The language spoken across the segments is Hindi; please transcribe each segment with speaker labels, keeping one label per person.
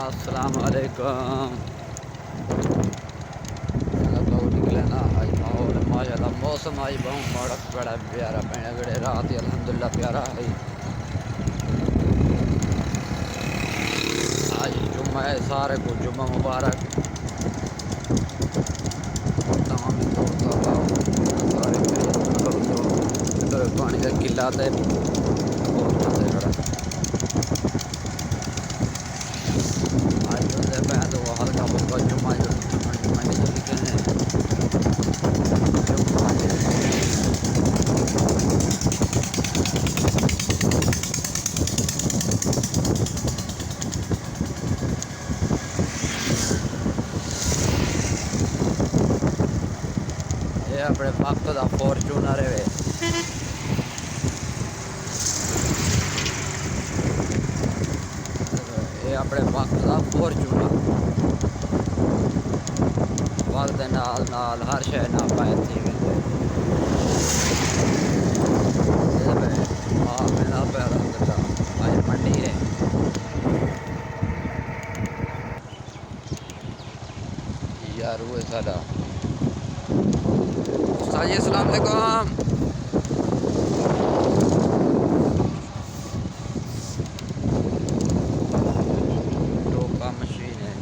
Speaker 1: अस्सलाम वालेकुम। तो निकले ना आज माहौल माशाल्लाह मौसम आज बहुत बड़ा प्यारा पैने गड़े रात ही अल्हम्दुलिल्लाह प्यारा है। आज जुम्मा है, सारे को जुम्मा मुबारक। तमाम सारे पानी का किला थे आज तो हल्का फुल्का जुम्मा जो मंडी जो निकले ये अपने वक्त का फॉर्चूनर है। ये अपने वक्त का फॉर्चूनर वक्त के नाल नाल हर शय ना पाए थी आज मंडी है यार वो सारा उस्ताद जी अस्सलाम वालेकुम। टोका मशीन है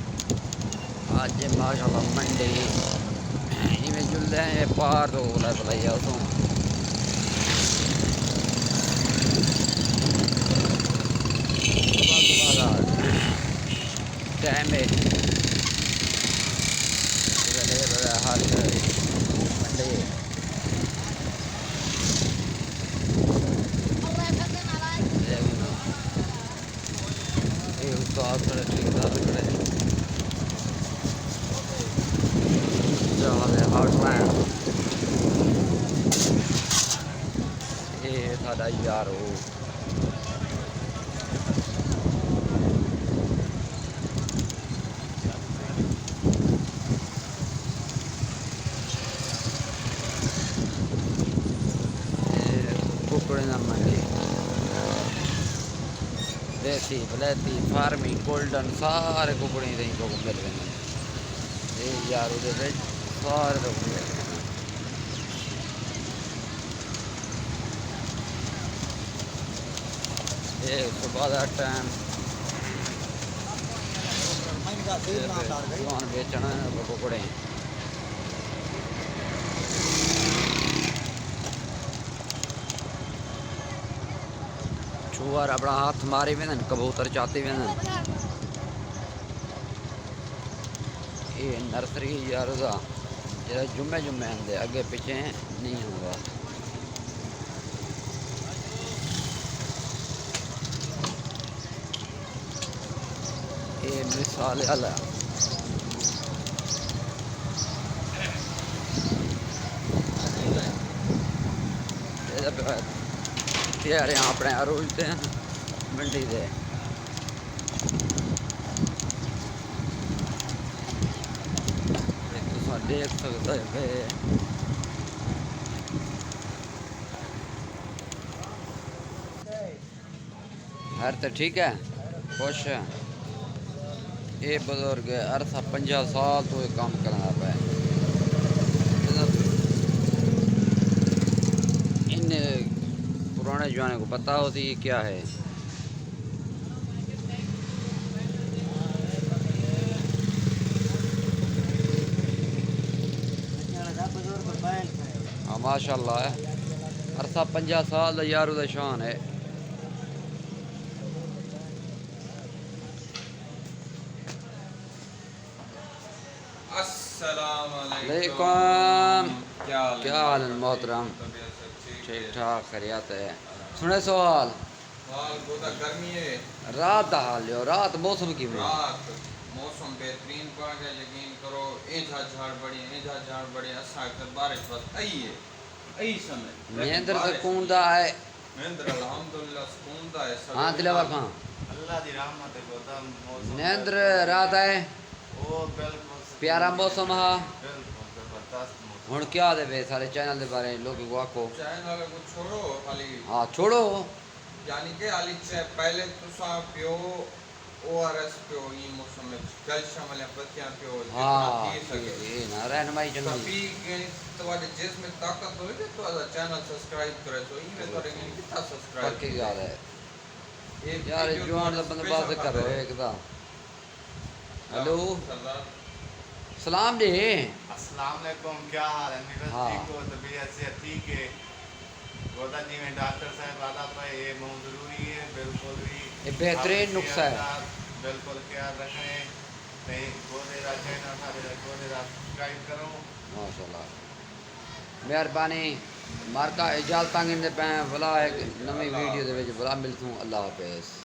Speaker 1: आज माशाल्लाह मंडी इवें जुल्ले हैं पार तो भलाई उसों टाइम है हर मंडी उस्ताद खड़े ठेकेदार खड़े जहाज हार्टलैंड ये साडा यार हो कुकड़े ना मंडी देसी बलैती फार्मी गोल्डन सारे कुकड़े को मिल गए ये यार उधर सारे ये सुबह का टाइम दुकान बेचना कुकड़े छुआर अपना हाथ मारी वे कबूतर चाहते वे ये नर्सरी यार जरा जुम्मे जुम्मे आते अगे पिछे नहीं होगा। ये मिसाल वाला त्यारे अपने रोजते हैं मंडी दे देख सकते है हर तो ठीक है खुश है। ये बुजुर्ग अरसा 50 साल तो ये काम करना पे इन पुराने जमाने को पता होती है क्या है। हाँ माशाल्लाह है अरसा 50 साल यार उदा शान है। अस्सलामुअलैकुम क्या हाल है मोहतरम ठीक ठाक खैरियत है। सुने सवाल
Speaker 2: गर्मी है
Speaker 1: रात का हाल लो रात मौसम की
Speaker 2: रात मौसम बेहतरीन पा गया यकीन करो झाड़ बड़ी असा बारिश बस आई है आई समय
Speaker 1: महेंद्र सुकून दा है
Speaker 2: महेंद्र अल्हम्दुलिल्लाह सुकून दा है
Speaker 1: हाँ दिलावर खां
Speaker 2: अल्लाह दी रहमत है गोदा मौसम
Speaker 1: महेंद्र रात है
Speaker 2: ओ बिल्कुल
Speaker 1: प्यारा मौसम हा
Speaker 2: बिल्कुल जबरदस्त मौसम।
Speaker 1: हुन क्या दे सारे चैनल के बारे लोग को आखो
Speaker 2: चैनल को छोड़ो खाली
Speaker 1: हाँ छोड़ो
Speaker 2: यानी कि हाली से पहले तुसा पियो ORS पियो ई मौसम में गल शामिल है पत्तियां पियो जितना
Speaker 1: हाँ
Speaker 2: पी सके
Speaker 1: ये ना रहनुमाई
Speaker 2: तो
Speaker 1: चंगी
Speaker 2: पी के तुम्हारे जिसम में ताकत होवे तो आजा चैनल सब्सक्राइब करे तो ई में तोरे के कितना सब्सक्राइब
Speaker 1: पक्की गल है
Speaker 2: ये
Speaker 1: यार
Speaker 2: वीडियो
Speaker 1: जवान दा बंदा बात करो एक दा हेलो
Speaker 2: सरदार
Speaker 1: सलाम जी
Speaker 3: अस्सलाम वालेकुम, क्या हाल है? मेरा
Speaker 1: हाँ।
Speaker 3: ठीक हो, तबीयत से ठीक है। गोदा जी में डॉक्टर साहब आदा पे ये बहुत ज़रूरी है, बिल्कुल भी
Speaker 1: ये बेहतरीन
Speaker 3: आप
Speaker 1: नुस्खा है।
Speaker 3: सेहत का बिल्कुल ख्याल रखें। नहीं गोदे का चैनल सारे गोदे का सब्सक्राइब करो।
Speaker 1: माशाल्लाह मेहरबानी मार्का इजाजत इंदे पे भला एक नवी वीडियो दे विच भला मिलसूं अल्लाह हाफिज़।